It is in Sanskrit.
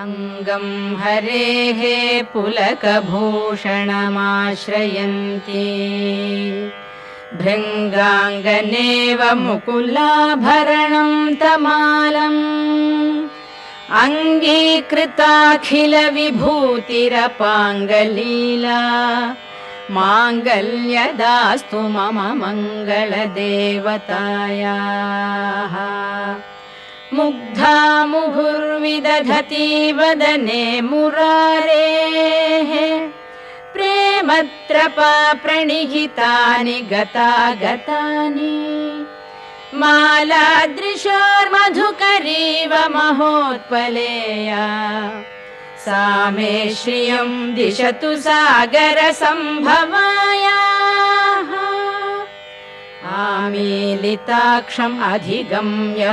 अङ्गं हरेः पुलकभूषणमाश्रयन्ती भृङ्गाङ्गनेव मुकुलाभरणं तमालम् अङ्गीकृताखिलविभूतिरपाङ्गलीला माङ्गल्यदास्तु मम मङ्गलदेवतायाः मुग्धा मुहुर्विदधती वदने मुरारेः प्रेमत्रपा प्रणिहितानि गतागतानि मालादृशोर्मधुकरीव महोत्पलेया सा मे श्रियं दिशतु सागरसम्भवायाः आमीलिताक्षम् अधिगम्य